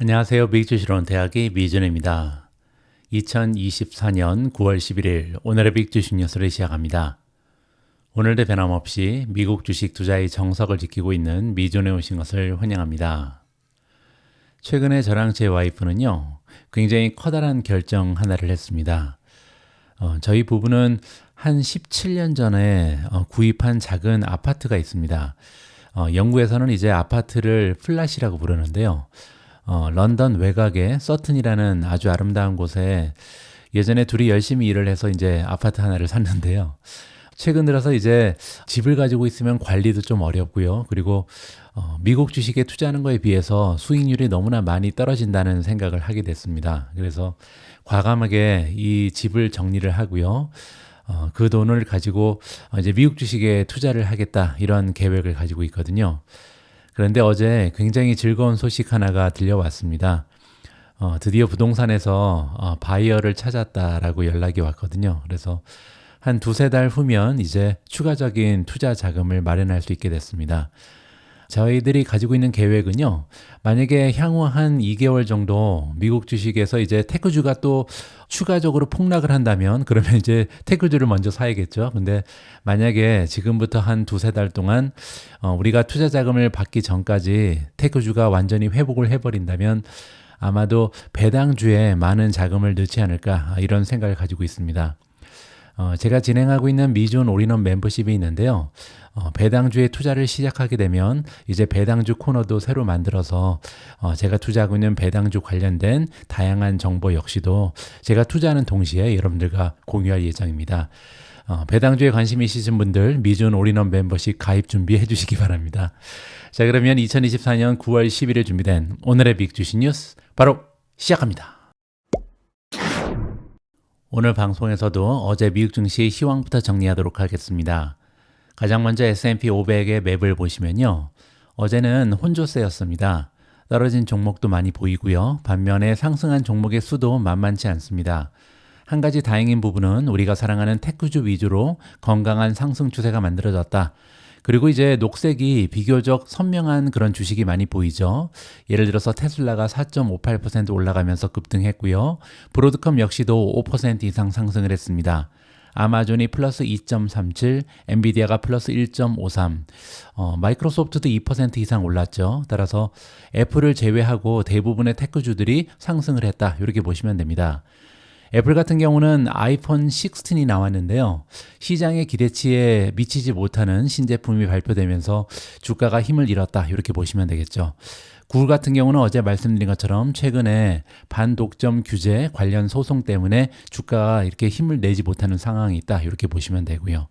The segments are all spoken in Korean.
안녕하세요. 빅주시론 대학의 미준입니다. 2024년 9월 11일 오늘의 빅주식 뉴스를 시작합니다. 오늘도 변함없이 미국 주식 투자의 정석을 지키고 있는 미준에 오신 것을 환영합니다. 최근에 저랑 제 와이프는요, 굉장히 커다란 결정 하나를 했습니다. 저희 부부는 한 17년 전에 구입한 작은 아파트가 있습니다. 영국에서는 이제 아파트를 플랫이라고 부르는데요. 런던 외곽의 서튼이라는 아주 아름다운 곳에 예전에 둘이 열심히 일을 해서 이제 아파트 하나를 샀는데요. 최근 들어서 이제 집을 가지고 있으면 관리도 좀 어렵고요. 그리고 미국 주식에 투자하는 거에 비해서 수익률이 너무나 많이 떨어진다는 생각을 하게 됐습니다. 그래서 과감하게 이 집을 정리를 하고요. 그 돈을 가지고 이제 미국 주식에 투자를 하겠다 이런 계획을 가지고 있거든요. 그런데 어제 굉장히 즐거운 소식 하나가 들려왔습니다. 드디어 부동산에서 바이어를 찾았다라고 연락이 왔거든요. 그래서 한 두세 달 후면 이제 추가적인 투자 자금을 마련할 수 있게 됐습니다. 저희들이 가지고 있는 계획은요, 만약에 향후 한 2개월 정도 미국 주식에서 이제 테크주가 또 추가적으로 폭락을 한다면 그러면 이제 테크주를 먼저 사야겠죠. 근데 만약에 지금부터 한 두세 달 동안 우리가 투자 자금을 받기 전까지 테크주가 완전히 회복을 해버린다면 아마도 배당주에 많은 자금을 넣지 않을까 이런 생각을 가지고 있습니다. 제가 진행하고 있는 미준 올인원 멤버십이 있는데요. 배당주에 투자를 시작하게 되면 이제 배당주 코너도 새로 만들어서 제가 투자하고 있는 배당주 관련된 다양한 정보 역시도 제가 투자하는 동시에 여러분들과 공유할 예정입니다. 배당주에 관심이 있으신 분들 미준 올인원 멤버십 가입 준비해 주시기 바랍니다. 자, 그러면 2024년 9월 11일 준비된 오늘의 빅주식 뉴스 바로 시작합니다. 오늘 방송에서도 어제 미국 증시 시황부터 정리하도록 하겠습니다. 가장 먼저 S&P 500의 맵을 보시면요. 어제는 혼조세였습니다. 떨어진 종목도 많이 보이고요. 반면에 상승한 종목의 수도 만만치 않습니다. 한 가지 다행인 부분은 우리가 사랑하는 테크주 위주로 건강한 상승 추세가 만들어졌다. 그리고 이제 녹색이 비교적 선명한 그런 주식이 많이 보이죠. 예를 들어서 테슬라가 4.58% 올라가면서 급등했고요. 브로드컴 역시도 5% 이상 상승을 했습니다. 아마존이 플러스 2.37, 엔비디아가 플러스 1.53, 마이크로소프트도 2% 이상 올랐죠. 따라서 애플을 제외하고 대부분의 테크주들이 상승을 했다. 이렇게 보시면 됩니다. 애플 같은 경우는 아이폰 16이 나왔는데요. 시장의 기대치에 미치지 못하는 신제품이 발표되면서 주가가 힘을 잃었다. 이렇게 보시면 되겠죠. 구글 같은 경우는 어제 말씀드린 것처럼 최근에 반독점 규제 관련 소송 때문에 주가가 이렇게 힘을 내지 못하는 상황이 있다. 이렇게 보시면 되고요.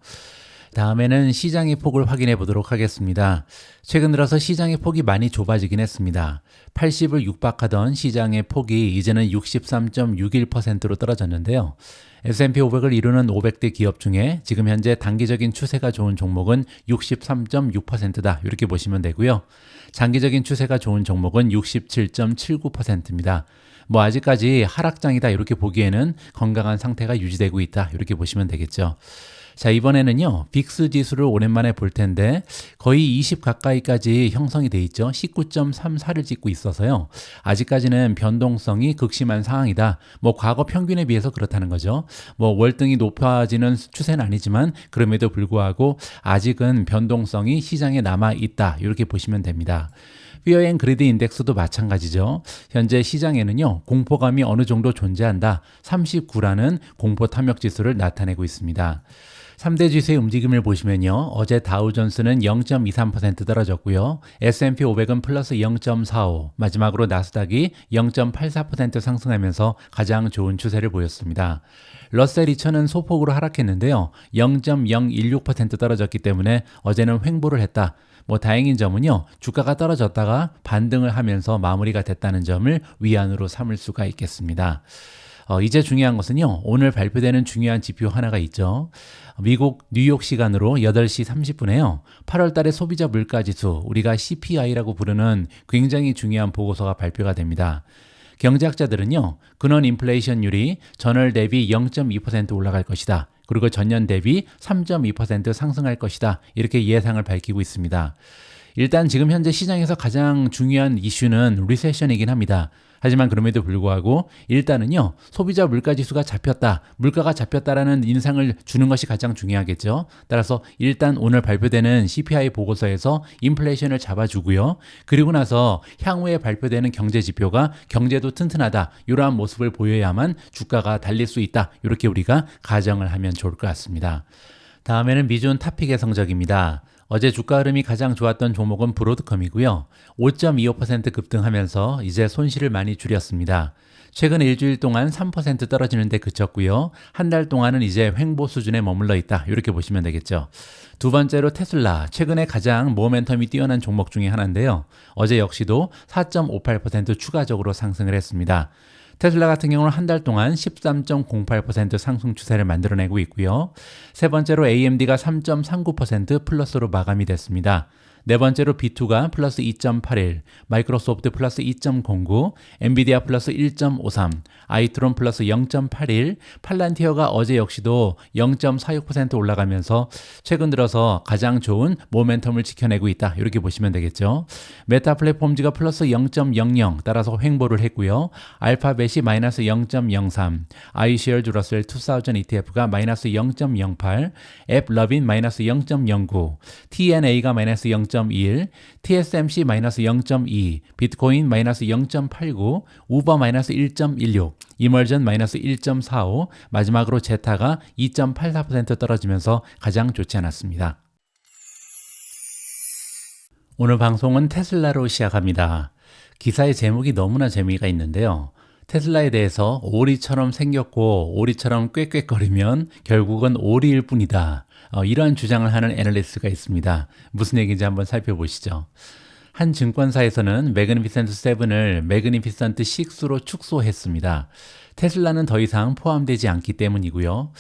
다음에는 시장의 폭을 확인해 보도록 하겠습니다. 최근 들어서 시장의 폭이 많이 좁아지긴 했습니다. 80을 육박하던 시장의 폭이 이제는 63.61%로 떨어졌는데요. S&P 500을 이루는 500대 기업 중에 지금 현재 단기적인 추세가 좋은 종목은 63.6%다. 이렇게 보시면 되고요. 장기적인 추세가 좋은 종목은 67.79%입니다. 아직까지 하락장이다 이렇게 보기에는 건강한 상태가 유지되고 있다. 이렇게 보시면 되겠죠. 자, 이번에는요, 빅스 지수를 오랜만에 볼 텐데 거의 20 가까이까지 형성이 돼 있죠. 19.34를 찍고 있어서요. 아직까지는 변동성이 극심한 상황이다. 과거 평균에 비해서 그렇다는 거죠. 월등히 높아지는 추세는 아니지만 그럼에도 불구하고 아직은 변동성이 시장에 남아 있다. 이렇게 보시면 됩니다. 피어 앤 그리드 인덱스도 마찬가지죠. 현재 시장에는요, 공포감이 어느 정도 존재한다. 39라는 공포 탐욕 지수를 나타내고 있습니다. 3대 지수의 움직임을 보시면요. 어제 다우존스는 0.23% 떨어졌고요. S&P 500은 플러스 0.45, 마지막으로 나스닥이 0.84% 상승하면서 가장 좋은 추세를 보였습니다. 러셀 2000은 소폭으로 하락했는데요. 0.016% 떨어졌기 때문에 어제는 횡보를 했다. 다행인 점은요. 주가가 떨어졌다가 반등을 하면서 마무리가 됐다는 점을 위안으로 삼을 수가 있겠습니다. 이제 중요한 것은요. 오늘 발표되는 중요한 지표 하나가 있죠. 미국 뉴욕 시간으로 8시 30분에요. 8월 달의 소비자 물가지수, 우리가 CPI라고 부르는 굉장히 중요한 보고서가 발표가 됩니다. 경제학자들은요. 근원 인플레이션율이 전월 대비 0.2% 올라갈 것이다. 그리고 전년 대비 3.2% 상승할 것이다. 이렇게 예상을 밝히고 있습니다. 일단 지금 현재 시장에서 가장 중요한 이슈는 리세션이긴 합니다. 하지만 그럼에도 불구하고 일단은요, 소비자 물가지수가 잡혔다, 물가가 잡혔다라는 인상을 주는 것이 가장 중요하겠죠. 따라서 일단 오늘 발표되는 CPI 보고서에서 인플레이션을 잡아주고요. 그리고 나서 향후에 발표되는 경제 지표가 경제도 튼튼하다, 이러한 모습을 보여야만 주가가 달릴 수 있다, 이렇게 우리가 가정을 하면 좋을 것 같습니다. 다음에는 미준 탑픽의 성적입니다. 어제 주가 흐름이 가장 좋았던 종목은 브로드컴이고요. 5.25% 급등하면서 이제 손실을 많이 줄였습니다. 최근 일주일 동안 3% 떨어지는데 그쳤고요. 한 달 동안은 이제 횡보 수준에 머물러 있다, 이렇게 보시면 되겠죠. 두 번째로 테슬라, 최근에 가장 모멘텀이 뛰어난 종목 중에 하나인데요. 어제 역시도 4.58% 추가적으로 상승을 했습니다. 테슬라 같은 경우는 한 달 동안 13.08% 상승 추세를 만들어내고 있고요. 세 번째로 AMD가 3.39% 플러스로 마감이 됐습니다. 네 번째로 B2가 플러스 2.81, 마이크로소프트 플러스 2.09, 엔비디아 플러스 1.53, 아이트론 플러스 0.81, 팔란티어가 어제 역시도 0.46% 올라가면서 최근 들어서 가장 좋은 모멘텀을 지켜내고 있다, 이렇게 보시면 되겠죠. 메타 플랫폼즈가 플러스 0.00, 따라서 횡보를 했고요. 알파벳이 마이너스 0.03, 아이쉐어즈 러셀 2000 ETF가 마이너스 0.08, 앱러빈 마이너스 0.09, TNA가 마이너스 0.21, TSMC 마이너스 0.2, 비트코인 마이너스 0.89, 우버 마이너스 1.16, 이멀전 마이너스 1.45, 마지막으로 제타가 2.84% 떨어지면서 가장 좋지 않았습니다. 오늘 방송은 테슬라로 시작합니다. 기사의 제목이 너무나 재미가 있는데요. 테슬라에 대해서 오리처럼 생겼고 오리처럼 꾀꾀거리면 결국은 오리일 뿐이다, 이러한 주장을 하는 애널리스트가 있습니다. 무슨 얘기인지 한번 살펴보시죠. 한 증권사에서는 매그니피센트 7을 매그니피센트 6로 축소했습니다. 테슬라는 더 이상 포함되지 않기 때문이고요.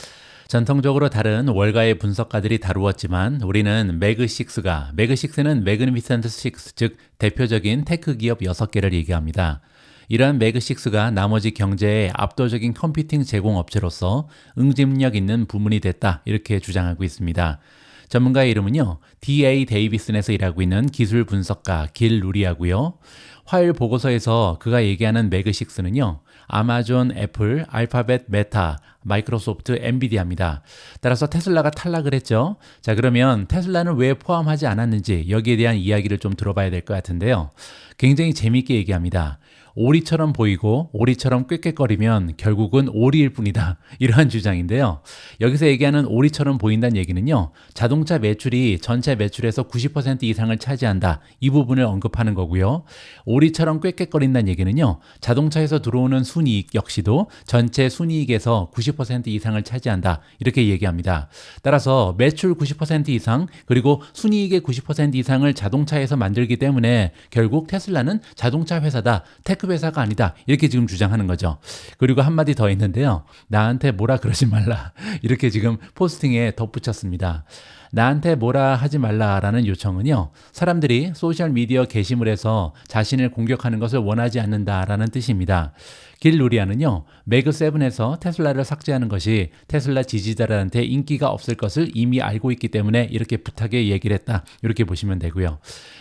전통적으로 다른 월가의 분석가들이 다루었지만 우리는 매그6는 매그니피센트 6, 즉 대표적인 테크 기업 6개를 얘기합니다. 이러한 매그6가 나머지 경제의 압도적인 컴퓨팅 제공업체로서 응집력 있는 부문이 됐다, 이렇게 주장하고 있습니다. 전문가의 이름은요, D.A. 데이비슨에서 일하고 있는 기술 분석가 길 루리아고요. 화요일 보고서에서 그가 얘기하는 매그6는요, 아마존, 애플, 알파벳, 메타, 마이크로소프트, 엔비디아입니다. 따라서 테슬라가 탈락을 했죠. 자, 그러면 테슬라는 왜 포함하지 않았는지 여기에 대한 이야기를 좀 들어봐야 될 것 같은데요. 굉장히 재미있게 얘기합니다. 오리처럼 보이고 오리처럼 꾀꾀거리면 결국은 오리일 뿐이다, 이러한 주장인데요. 여기서 얘기하는 오리처럼 보인다는 얘기는요, 자동차 매출이 전체 매출에서 90% 이상을 차지한다, 이 부분을 언급하는 거고요. 오리처럼 꾀꾀거린다는 얘기는요, 자동차에서 들어오는 순이익 역시도 전체 순이익에서 90% 이상을 차지한다, 이렇게 얘기합니다. 따라서 매출 90% 이상 그리고 순이익의 90% 이상을 자동차에서 만들기 때문에 결국 테슬라는 자동차 회사다, 테크 회사가 아니다, 이렇게 지금 주장하는 거죠. 그리고 한마디 더 있는데요. 나한테 뭐라 그러지 말라, 이렇게 지금 포스팅에 덧붙였습니다. 나한테 뭐라 하지 말라라는 요청은요, 사람들이 소셜미디어 게시물에서 자신을 공격하는 것을 원하지 않는다라는 뜻입니다. 길 루리아는요, 매그7에서 테슬라를 삭제하는 것이 테슬라 지지자들한테 인기가 없을 것을 이미 알고 있기 때문에 이렇게 부탁에 얘기를 했다, 이렇게 보시면 되고요.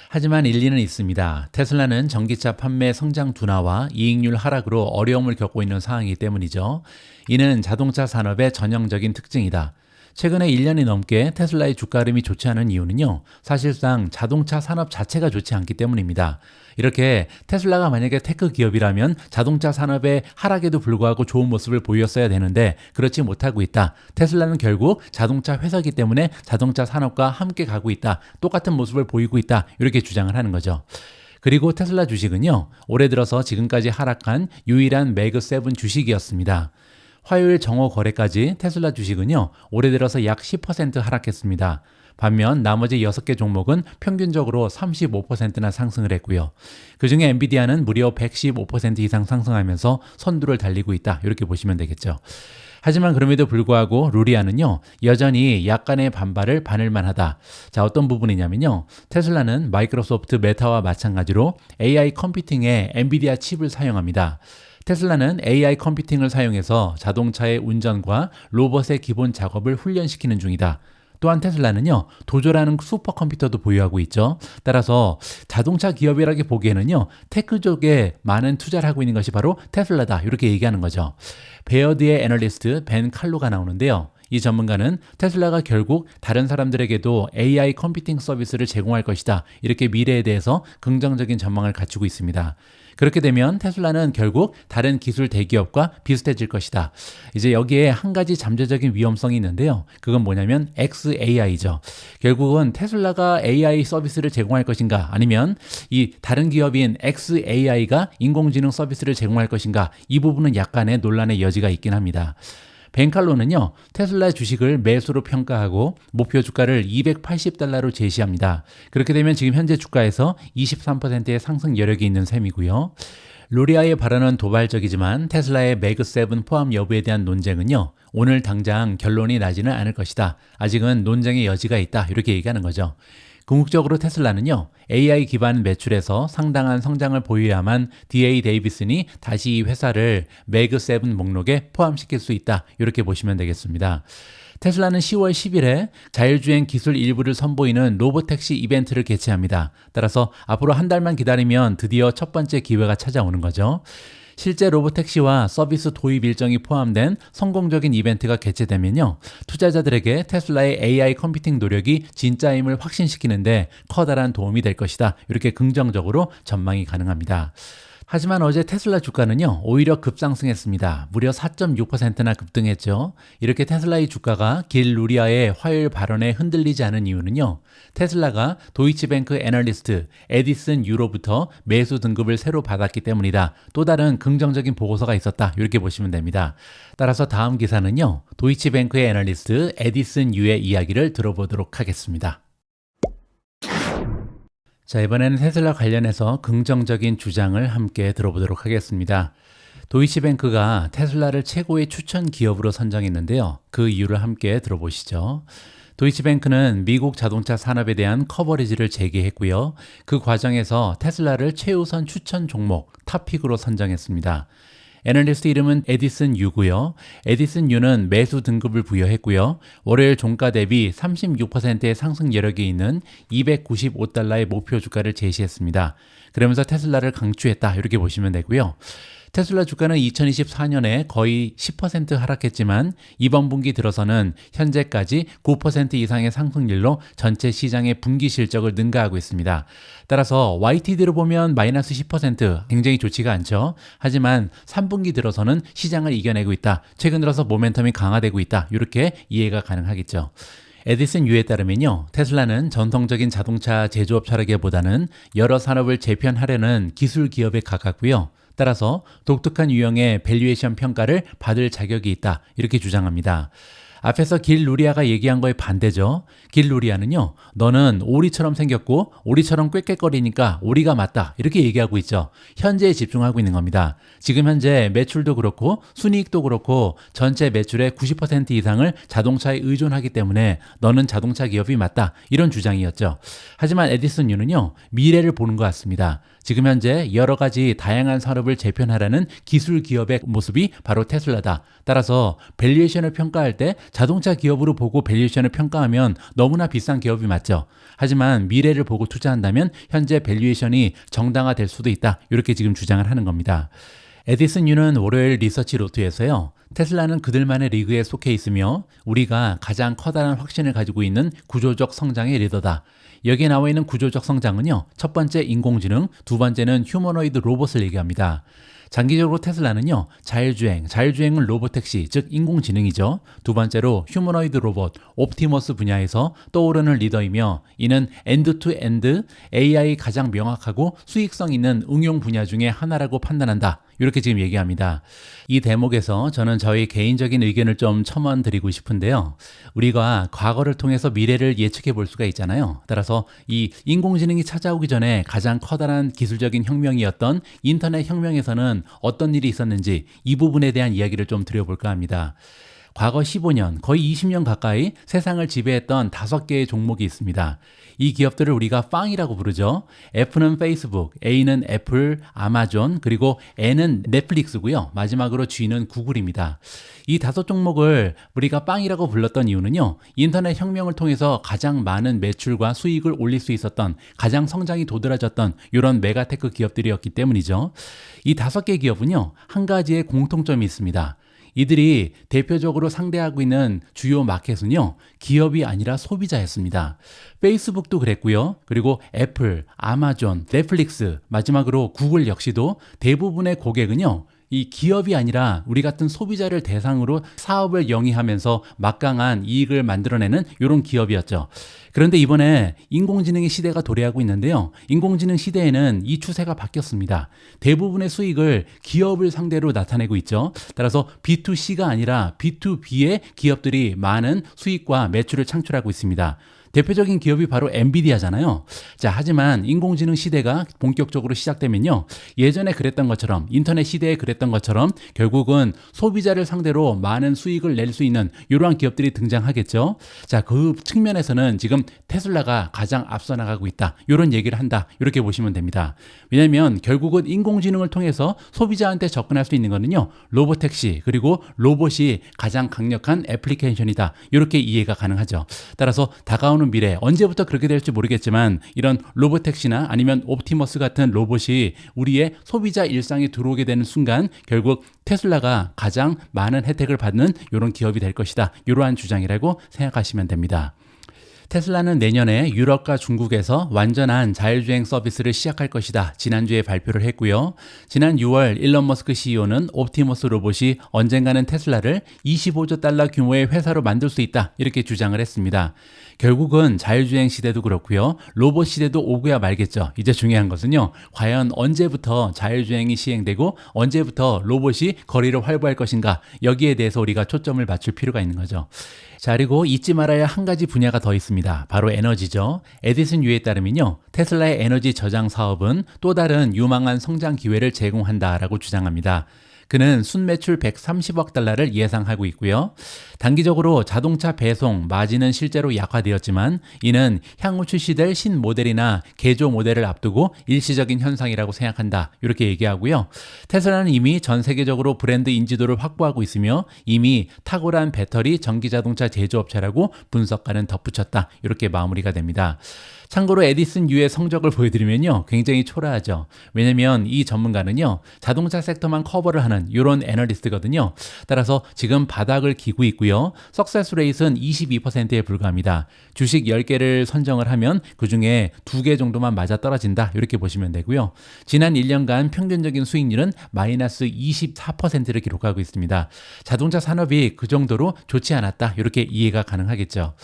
하지만 일리는 있습니다. 테슬라는 전기차 판매 성장 둔화와 이익률 하락으로 어려움을 겪고 있는 상황이기 때문이죠. 이는 자동차 산업의 전형적인 특징이다. 최근에 1년이 넘게 테슬라의 주가 흐름이 좋지 않은 이유는요, 사실상 자동차 산업 자체가 좋지 않기 때문입니다. 이렇게 테슬라가 만약에 테크 기업이라면 자동차 산업의 하락에도 불구하고 좋은 모습을 보였어야 되는데 그렇지 못하고 있다. 테슬라는 결국 자동차 회사이기 때문에 자동차 산업과 함께 가고 있다, 똑같은 모습을 보이고 있다, 이렇게 주장을 하는 거죠. 그리고 테슬라 주식은요, 올해 들어서 지금까지 하락한 유일한 매그7 주식이었습니다. 화요일 정오 거래까지 테슬라 주식은요, 올해 들어서 약 10% 하락했습니다. 반면 나머지 6개 종목은 평균적으로 35%나 상승을 했고요. 그중에 엔비디아는 무려 115% 이상 상승하면서 선두를 달리고 있다, 이렇게 보시면 되겠죠. 하지만 그럼에도 불구하고 루리아는요, 여전히 약간의 반발을 받을만 하다. 자, 어떤 부분이냐면요, 테슬라는 마이크로소프트 메타와 마찬가지로 AI 컴퓨팅에 엔비디아 칩을 사용합니다. 테슬라는 AI 컴퓨팅을 사용해서 자동차의 운전과 로봇의 기본 작업을 훈련시키는 중이다. 또한 테슬라는요, 도조라는 슈퍼컴퓨터도 보유하고 있죠. 따라서 자동차 기업이라고 보기에는요, 테크 쪽에 많은 투자를 하고 있는 것이 바로 테슬라다, 이렇게 얘기하는 거죠. 베어드의 애널리스트 벤 칼로가 나오는데요. 이 전문가는 테슬라가 결국 다른 사람들에게도 AI 컴퓨팅 서비스를 제공할 것이다, 이렇게 미래에 대해서 긍정적인 전망을 갖추고 있습니다. 그렇게 되면 테슬라는 결국 다른 기술 대기업과 비슷해질 것이다. 이제 여기에 한 가지 잠재적인 위험성이 있는데요. 그건 뭐냐면 XAI죠. 결국은 테슬라가 AI 서비스를 제공할 것인가, 아니면 이 다른 기업인 XAI가 인공지능 서비스를 제공할 것인가, 이 부분은 약간의 논란의 여지가 있긴 합니다. 벤칼로는요, 테슬라의 주식을 매수로 평가하고 목표 주가를 $280로 제시합니다. 그렇게 되면 지금 현재 주가에서 23%의 상승 여력이 있는 셈이고요. 루리아의 발언은 도발적이지만 테슬라의 매그7 포함 여부에 대한 논쟁은요, 오늘 당장 결론이 나지는 않을 것이다. 아직은 논쟁의 여지가 있다, 이렇게 얘기하는 거죠. 궁극적으로 테슬라는요, AI 기반 매출에서 상당한 성장을 보여야만 DA 데이비슨이 다시 이 회사를 매그7 목록에 포함시킬 수 있다, 이렇게 보시면 되겠습니다. 테슬라는 10월 10일에 자율주행 기술 일부를 선보이는 로보택시 이벤트를 개최합니다. 따라서 앞으로 한 달만 기다리면 드디어 첫 번째 기회가 찾아오는 거죠. 실제 로보택시와 서비스 도입 일정이 포함된 성공적인 이벤트가 개최되면요, 투자자들에게 테슬라의 AI 컴퓨팅 노력이 진짜임을 확신시키는데 커다란 도움이 될 것이다, 이렇게 긍정적으로 전망이 가능합니다. 하지만 어제 테슬라 주가는요, 오히려 급상승했습니다. 무려 4.6%나 급등했죠. 이렇게 테슬라의 주가가 길 루리아의 화요일 발언에 흔들리지 않은 이유는요, 테슬라가 도이치뱅크 애널리스트 에디슨 유로부터 매수 등급을 새로 받았기 때문이다. 또 다른 긍정적인 보고서가 있었다, 이렇게 보시면 됩니다. 따라서 다음 기사는요, 도이치뱅크의 애널리스트 에디슨 유의 이야기를 들어보도록 하겠습니다. 자, 이번에는 테슬라 관련해서 긍정적인 주장을 함께 들어보도록 하겠습니다. 도이치뱅크가 테슬라를 최고의 추천 기업으로 선정했는데요. 그 이유를 함께 들어보시죠. 도이치뱅크는 미국 자동차 산업에 대한 커버리지를 제기했고요. 그 과정에서 테슬라를 최우선 추천 종목 탑픽으로 선정했습니다. 애널리스트 이름은 에디슨 유고요. 에디슨 유는 매수 등급을 부여했고요. 월요일 종가 대비 36%의 상승 여력이 있는 $295의 목표 주가를 제시했습니다. 그러면서 테슬라를 강추했다, 이렇게 보시면 되고요. 테슬라 주가는 2024년에 거의 10% 하락했지만 이번 분기 들어서는 현재까지 9% 이상의 상승률로 전체 시장의 분기 실적을 능가하고 있습니다. 따라서 YTD로 보면 마이너스 10%, 굉장히 좋지가 않죠. 하지만 3분기 들어서는 시장을 이겨내고 있다. 최근 들어서 모멘텀이 강화되고 있다. 이렇게 이해가 가능하겠죠. 에디슨 유에 따르면요, 테슬라는 전통적인 자동차 제조업 차량보다는 여러 산업을 재편하려는 기술 기업에 가깝고요. 따라서 독특한 유형의 밸류에이션 평가를 받을 자격이 있다, 이렇게 주장합니다. 앞에서 길 루리아가 얘기한 거에 반대죠. 길 루리아는요, 너는 오리처럼 생겼고 오리처럼 꾀꾀거리니까 오리가 맞다, 이렇게 얘기하고 있죠. 현재에 집중하고 있는 겁니다. 지금 현재 매출도 그렇고 순이익도 그렇고 전체 매출의 90% 이상을 자동차에 의존하기 때문에 너는 자동차 기업이 맞다, 이런 주장이었죠. 하지만 에디슨 유는요, 미래를 보는 것 같습니다. 지금 현재 여러 가지 다양한 산업을 재편하려는 기술 기업의 모습이 바로 테슬라다. 따라서 밸류에이션을 평가할 때 자동차 기업으로 보고 밸류에이션을 평가하면 너무나 비싼 기업이 맞죠. 하지만 미래를 보고 투자한다면 현재 밸류에이션이 정당화될 수도 있다, 이렇게 지금 주장을 하는 겁니다. 에디슨 유는 월요일 리서치 로트에서요, 테슬라는 그들만의 리그에 속해 있으며 우리가 가장 커다란 확신을 가지고 있는 구조적 성장의 리더다. 여기에 나와 있는 구조적 성장은요, 첫 번째 인공지능, 두 번째는 휴머노이드 로봇을 얘기합니다. 장기적으로 테슬라는요, 자율주행은 로보택시, 즉 인공지능이죠. 두 번째로 휴머노이드 로봇, 옵티머스 분야에서 떠오르는 리더이며 이는 엔드-투-엔드 AI 가장 명확하고 수익성 있는 응용 분야 중에 하나라고 판단한다. 이렇게 지금 얘기합니다. 이 대목에서 저는 저희 개인적인 의견을 좀 첨언드리고 싶은데요. 우리가 과거를 통해서 미래를 예측해 볼 수가 있잖아요. 따라서 이 인공지능이 찾아오기 전에 가장 커다란 기술적인 혁명이었던 인터넷 혁명에서는 어떤 일이 있었는지 이 부분에 대한 이야기를 좀 드려볼까 합니다. 과거 15년, 거의 20년 가까이 세상을 지배했던 5개의 종목이 있습니다. 이 기업들을 우리가 빵이라고 부르죠. F는 페이스북, A는 애플, 아마존, 그리고 N은 넷플릭스고요. 마지막으로 G는 구글입니다. 이 5종목을 우리가 빵이라고 불렀던 이유는요. 인터넷 혁명을 통해서 가장 많은 매출과 수익을 올릴 수 있었던, 가장 성장이 도드라졌던 이런 메가테크 기업들이었기 때문이죠. 이 5개 기업은요. 한 가지의 공통점이 있습니다. 이들이 대표적으로 상대하고 있는 주요 마켓은요, 기업이 아니라 소비자였습니다. 페이스북도 그랬고요. 그리고 애플, 아마존, 넷플릭스, 마지막으로 구글 역시도 대부분의 고객은요, 이 기업이 아니라 우리 같은 소비자를 대상으로 사업을 영위하면서 막강한 이익을 만들어내는 이런 기업이었죠. 그런데 이번에 인공지능의 시대가 도래하고 있는데요. 인공지능 시대에는 이 추세가 바뀌었습니다. 대부분의 수익을 기업을 상대로 나타내고 있죠. 따라서 B2C가 아니라 B2B의 기업들이 많은 수익과 매출을 창출하고 있습니다. 대표적인 기업이 바로 엔비디아잖아요. 자, 하지만 인공지능 시대가 본격적으로 시작되면요. 예전에 그랬던 것처럼, 인터넷 시대에 그랬던 것처럼 결국은 소비자를 상대로 많은 수익을 낼 수 있는 이러한 기업들이 등장하겠죠. 자, 그 측면에서는 지금 테슬라가 가장 앞서 나가고 있다. 이런 얘기를 한다. 이렇게 보시면 됩니다. 왜냐하면 결국은 인공지능을 통해서 소비자한테 접근할 수 있는 거는요. 로보택시, 그리고 로봇이 가장 강력한 애플리케이션이다. 이렇게 이해가 가능하죠. 따라서 다가오는 미래, 언제부터 그렇게 될지 모르겠지만 이런 로보택시나 아니면 옵티머스 같은 로봇이 우리의 소비자 일상에 들어오게 되는 순간 결국 테슬라가 가장 많은 혜택을 받는 이런 기업이 될 것이다. 이러한 주장이라고 생각하시면 됩니다. 테슬라는 내년에 유럽과 중국에서 완전한 자율주행 서비스를 시작할 것이다. 지난주에 발표를 했고요. 지난 6월 일론 머스크 CEO는 옵티머스 로봇이 언젠가는 테슬라를 25조 달러 규모의 회사로 만들 수 있다. 이렇게 주장을 했습니다. 결국은 자율주행 시대도 그렇고요. 로봇 시대도 오고야 말겠죠. 이제 중요한 것은요. 과연 언제부터 자율주행이 시행되고 언제부터 로봇이 거리를 활보할 것인가. 여기에 대해서 우리가 초점을 맞출 필요가 있는 거죠. 자, 그리고 잊지 말아야 한 가지 분야가 더 있습니다. 바로 에너지죠. 에디슨 유에 따르면요. 테슬라의 에너지 저장 사업은 또 다른 유망한 성장 기회를 제공한다라고 주장합니다. 그는 순매출 130억 달러를 예상하고 있고요. 단기적으로 자동차 배송 마진은 실제로 약화되었지만 이는 향후 출시될 신모델이나 개조 모델을 앞두고 일시적인 현상이라고 생각한다. 이렇게 얘기하고요. 테슬라는 이미 전 세계적으로 브랜드 인지도를 확보하고 있으며 이미 탁월한 배터리 전기자동차 제조업체라고 분석가는 덧붙였다. 이렇게 마무리가 됩니다. 참고로 에디슨 유의 성적을 보여드리면요. 굉장히 초라하죠. 왜냐면 이 전문가는요. 자동차 섹터만 커버를 하는 이런 애널리스트거든요. 따라서 지금 바닥을 기고 있고요. 석세스 레이트는 22%에 불과합니다. 주식 10개를 선정을 하면 그중에 2개 정도만 맞아 떨어진다. 이렇게 보시면 되고요. 지난 1년간 평균적인 수익률은 마이너스 24%를 기록하고 있습니다. 자동차 산업이 그 정도로 좋지 않았다. 이렇게 이해가 가능하겠죠.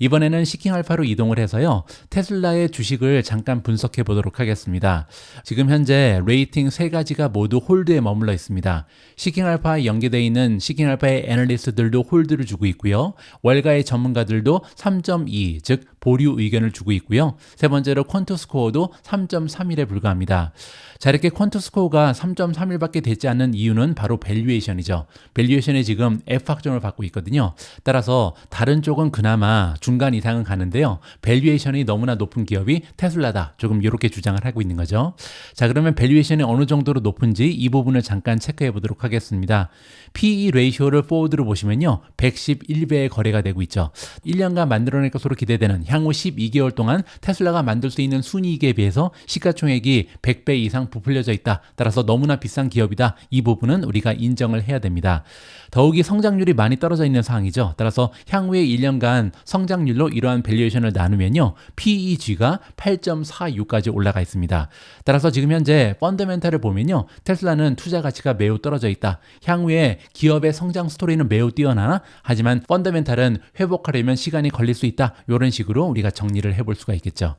이번에는 시킹알파로 이동을 해서요. 테슬라의 주식을 잠깐 분석해 보도록 하겠습니다. 지금 현재 레이팅 3가지가 모두 홀드에 머물러 있습니다. 시킹알파에 연계되어 있는 시킹알파의 애널리스트들도 홀드를 주고 있고요. 월가의 전문가들도 3.2, 즉 보류 의견을 주고 있고요. 세 번째로 퀀투스코어도 3.31에 불과합니다. 자, 이렇게 퀀투스코어가 3.31밖에 되지 않는 이유는 바로 밸류에이션이죠. 밸류에이션이 지금 F학점을 받고 있거든요. 따라서 다른 쪽은 그나마 중간 이상은 가는데요. 밸류에이션이 너무나 높은 기업이 테슬라다. 조금 이렇게 주장을 하고 있는 거죠. 자, 그러면 밸류에이션이 어느 정도로 높은지 이 부분을 잠깐 체크해 보도록 하겠습니다. PE 레이쇼를 포워드로 보시면요. 111배의 거래가 되고 있죠. 1년간 만들어낼 것으로 기대되는 향후 12개월 동안 테슬라가 만들 수 있는 순이익에 비해서 시가총액이 100배 이상 부풀려져 있다. 따라서 너무나 비싼 기업이다. 이 부분은 우리가 인정을 해야 됩니다. 더욱이 성장률이 많이 떨어져 있는 상황이죠. 따라서 향후의 1년간 성장률로 이러한 밸류에이션을 나누면요. PEG가 8.46까지 올라가 있습니다. 따라서 지금 현재 펀더멘탈을 보면요. 테슬라는 투자 가치가 매우 떨어져 있다. 향후에 기업의 성장 스토리는 매우 뛰어나나 하지만 펀더멘탈은 회복하려면 시간이 걸릴 수 있다. 이런 식으로 우리가 정리를 해볼 수가 있겠죠.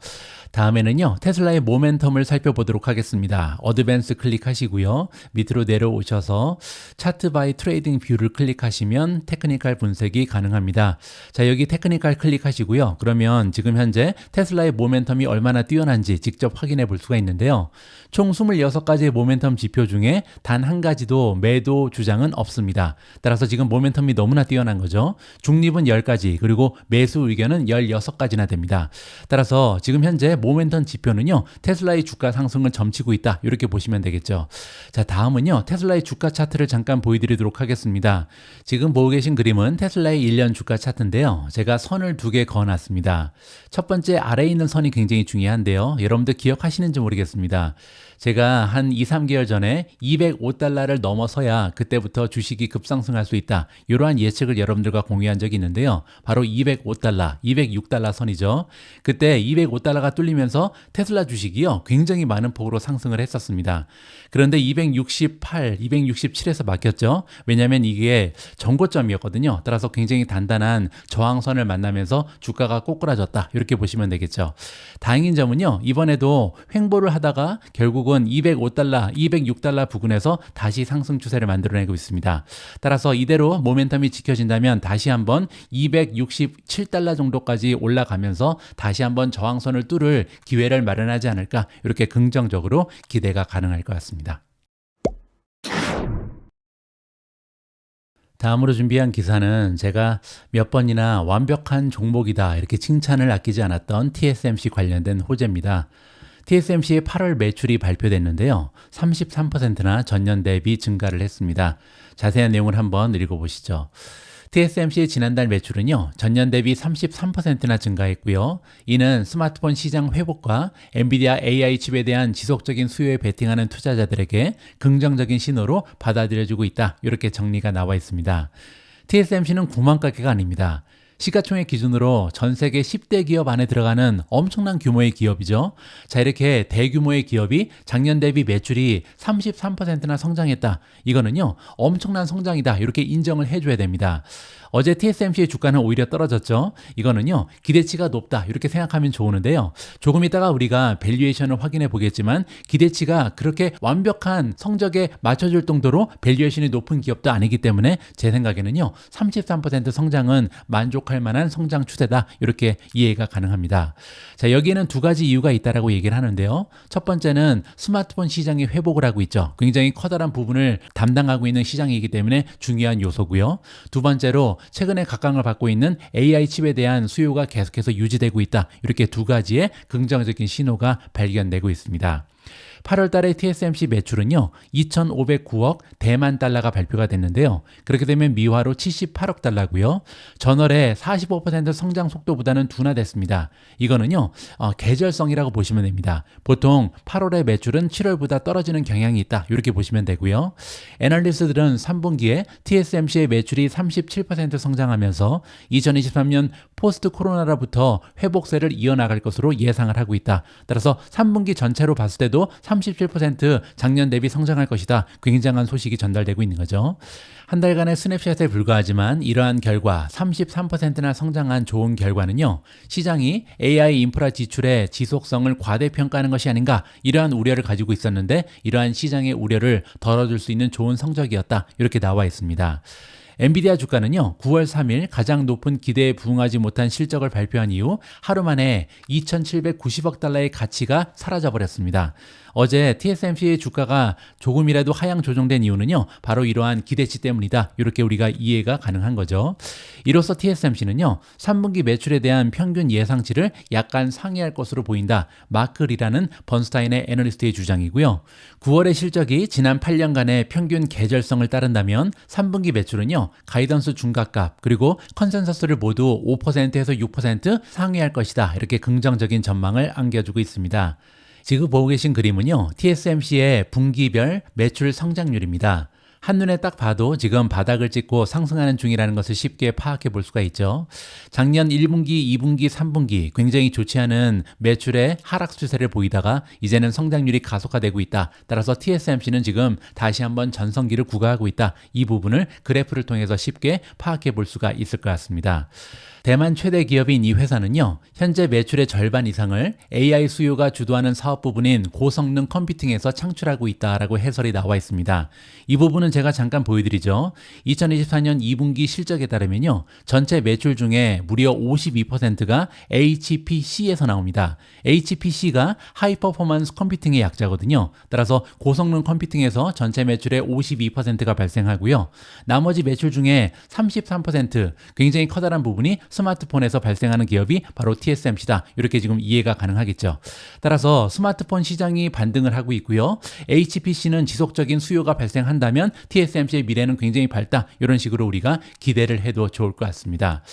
다음에는요, 테슬라의 모멘텀을 살펴보도록 하겠습니다. 어드밴스 클릭하시고요. 밑으로 내려오셔서 차트 바이 트레이딩 뷰를 클릭하시면 테크니컬 분석이 가능합니다. 자, 여기 테크니컬 클릭하시고요. 그러면 지금 현재 테슬라의 모멘텀이 얼마나 뛰어난지 직접 확인해 볼 수가 있는데요. 총 26가지의 모멘텀 지표 중에 단 한 가지도 매도 주장은 없습니다. 따라서 지금 모멘텀이 너무나 뛰어난 거죠. 중립은 10가지, 그리고 매수 의견은 16가지나 됩니다. 따라서 지금 현재 모멘텀 지표는요, 테슬라의 주가 상승을 점치고 있다, 이렇게 보시면 되겠죠. 자, 다음은요, 테슬라의 주가 차트를 잠깐 보여드리도록 하겠습니다. 지금 보고 계신 그림은 테슬라의 1년 주가 차트인데요. 제가 선을 2개 그어놨습니다. 첫 번째 아래에 있는 선이 굉장히 중요한데요. 여러분들 기억하시는지 모르겠습니다. 제가 한 2, 3개월 전에 205달러를 넘어서야 그때부터 주식이 급상승할 수 있다, 이러한 예측을 여러분들과 공유한 적이 있는데요. 바로 205달러, 206달러 선이죠. 그때 205달러가 뚫리면서 테슬라 주식이요, 굉장히 많은 폭으로 상승을 했었습니다. 그런데 268, 267에서 막혔죠. 왜냐하면 이게 전고점이었거든요. 따라서 굉장히 단단한 저항선을 만나면서 주가가 꼬꾸라졌다, 이렇게 보시면 되겠죠. 다행인 점은요, 이번에도 횡보를 하다가 결국은 205달러, 206달러 부근에서 다시 상승 추세를 만들어내고 있습니다. 따라서 이대로 모멘텀이 지켜진다면 다시 한번 267달러 정도까지 올라가면서 다시 한번 저항선을 뚫을 기회를 마련하지 않을까, 이렇게 긍정적으로 기대가 가능할 것 같습니다. 다음으로 준비한 기사는 제가 몇 번이나 완벽한 종목이다, 이렇게 칭찬을 아끼지 않았던 TSMC 관련된 호재입니다. TSMC의 8월 매출이 발표됐는데요. 33%나 전년 대비 증가를 했습니다. 자세한 내용을 한번 읽어보시죠. TSMC의 지난달 매출은요, 전년 대비 33%나 증가했고요. 이는 스마트폰 시장 회복과 엔비디아 AI 칩에 대한 지속적인 수요에 베팅하는 투자자들에게 긍정적인 신호로 받아들여지고 있다, 이렇게 정리가 나와 있습니다. TSMC는 9만 가게가 아닙니다. 시가총액 기준으로 전 세계 10대 기업 안에 들어가는 엄청난 규모의 기업이죠. 자, 이렇게 대규모의 기업이 작년 대비 매출이 33%나 성장했다. 이거는요, 엄청난 성장이다, 이렇게 인정을 해줘야 됩니다. 어제 TSMC의 주가는 오히려 떨어졌죠. 이거는요, 기대치가 높다, 이렇게 생각하면 좋은데요. 조금 있다가 우리가 밸류에이션을 확인해 보겠지만 기대치가 그렇게 완벽한 성적에 맞춰줄 정도로 밸류에이션이 높은 기업도 아니기 때문에 제 생각에는요, 33% 성장은 만족할 만한 성장 추세다, 이렇게 이해가 가능합니다. 자, 여기에는 두 가지 이유가 있다라고 얘기를 하는데요. 첫 번째는 스마트폰 시장이 회복을 하고 있죠. 굉장히 커다란 부분을 담당하고 있는 시장이기 때문에 중요한 요소고요. 두 번째로 최근에 각광을 받고 있는 AI 칩에 대한 수요가 계속해서 유지되고 있다, 이렇게 두 가지의 긍정적인 신호가 발견되고 있습니다. 8월 달에 TSMC 매출은요, 2,509억 대만 달러가 발표가 됐는데요. 그렇게 되면 미화로 78억 달러고요. 전월에 45% 성장 속도보다는 둔화됐습니다. 이거는요, 계절성이라고 보시면 됩니다. 보통 8월의 매출은 7월보다 떨어지는 경향이 있다, 이렇게 보시면 되고요. 애널리스트들은 3분기에 TSMC의 매출이 37% 성장하면서 2023년 포스트 코로나로부터 회복세를 이어나갈 것으로 예상을 하고 있다. 따라서 3분기 전체로 봤을 때도 37% 작년 대비 성장할 것이다. 굉장한 소식이 전달되고 있는 거죠. 한 달간의 스냅샷에 불과하지만 이러한 결과 33%나 성장한 좋은 결과는요, 시장이 AI 인프라 지출의 지속성을 과대평가하는 것이 아닌가, 이러한 우려를 가지고 있었는데 이러한 시장의 우려를 덜어줄 수 있는 좋은 성적이었다, 이렇게 나와 있습니다. 엔비디아 주가는요, 9월 3일 가장 높은 기대에 부응하지 못한 실적을 발표한 이후 하루 만에 2,790억 달러의 가치가 사라져버렸습니다. 어제 TSMC의 주가가 조금이라도 하향 조정된 이유는요, 바로 이러한 기대치 때문이다, 이렇게 우리가 이해가 가능한 거죠. 이로써 TSMC는요, 3분기 매출에 대한 평균 예상치를 약간 상회할 것으로 보인다. 마크 리라는 번스타인의 애널리스트의 주장이고요. 9월의 실적이 지난 8년간의 평균 계절성을 따른다면 3분기 매출은요, 가이던스 중각값 그리고 컨센서스를 모두 5%에서 6% 상회할 것이다, 이렇게 긍정적인 전망을 안겨주고 있습니다. 지금 보고 계신 그림은요, TSMC의 분기별 매출 성장률입니다. 한눈에 딱 봐도 지금 바닥을 찍고 상승하는 중이라는 것을 쉽게 파악해 볼 수가 있죠. 작년 1분기, 2분기, 3분기 굉장히 좋지 않은 매출의 하락 추세를 보이다가 이제는 성장률이 가속화되고 있다. 따라서 TSMC는 지금 다시 한번 전성기를 구가하고 있다. 이 부분을 그래프를 통해서 쉽게 파악해 볼 수가 있을 것 같습니다. 대만 최대 기업인 이 회사는요, 현재 매출의 절반 이상을 AI 수요가 주도하는 사업 부분인 고성능 컴퓨팅에서 창출하고 있다라고 해설이 나와 있습니다. 이 부분은 제가 잠깐 보여드리죠. 2024년 2분기 실적에 따르면요, 전체 매출 중에 무려 52%가 HPC에서 나옵니다. HPC가 하이 퍼포먼스 컴퓨팅의 약자거든요. 따라서 고성능 컴퓨팅에서 전체 매출의 52%가 발생하고요. 나머지 매출 중에 33%, 굉장히 커다란 부분이 스마트폰에서 발생하는 기업이 바로 TSMC다. 이렇게 지금 이해가 가능하겠죠. 따라서 스마트폰 시장이 반등을 하고 있고요. HPC는 지속적인 수요가 발생한다면 TSMC의 미래는 굉장히 밝다. 이런 식으로 우리가 기대를 해도 좋을 것 같습니다.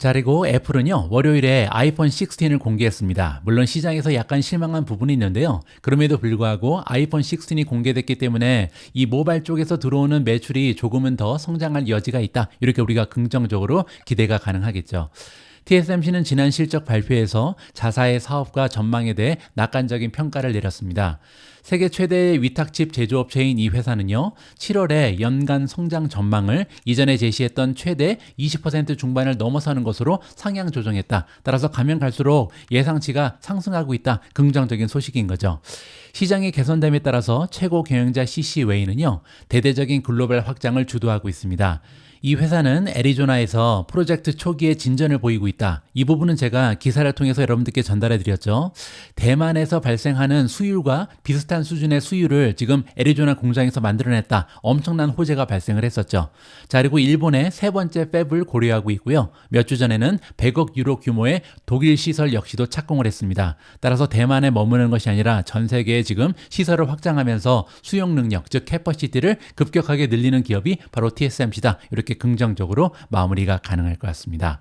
자, 그리고 애플은요, 월요일에 아이폰 16을 공개했습니다. 물론 시장에서 약간 실망한 부분이 있는데요. 그럼에도 불구하고 아이폰 16이 공개됐기 때문에 이 모바일 쪽에서 들어오는 매출이 조금은 더 성장할 여지가 있다. 이렇게 우리가 긍정적으로 기대가 가능하겠죠. TSMC는 지난 실적 발표에서 자사의 사업과 전망에 대해 낙관적인 평가를 내렸습니다. 세계 최대의 위탁칩 제조업체인 이 회사는요, 7월에 연간 성장 전망을 이전에 제시했던 최대 20% 중반을 넘어서는 것으로 상향 조정했다. 따라서 가면 갈수록 예상치가 상승하고 있다. 긍정적인 소식인 거죠. 시장이 개선됨에 따라서 최고 경영자 CC 웨이는요, 대대적인 글로벌 확장을 주도하고 있습니다. 이 회사는 애리조나에서 프로젝트 초기에 진전을 보이고 있다. 이 부분은 제가 기사를 통해서 여러분들께 전달해 드렸죠. 대만에서 발생하는 수율과 비슷한 수준의 수율을 지금 애리조나 공장에서 만들어냈다. 엄청난 호재가 발생을 했었죠. 자, 그리고 일본의 세 번째 팹을 고려하고 있고요. 몇 주 전에는 100억 유로 규모의 독일 시설 역시도 착공을 했습니다. 따라서 대만에 머무는 것이 아니라 전 세계에 지금 시설을 확장하면서 수용 능력, 즉 캐퍼시티를 급격하게 늘리는 기업이 바로 TSMC다. 이렇게 긍정적으로 마무리가 가능할 것 같습니다.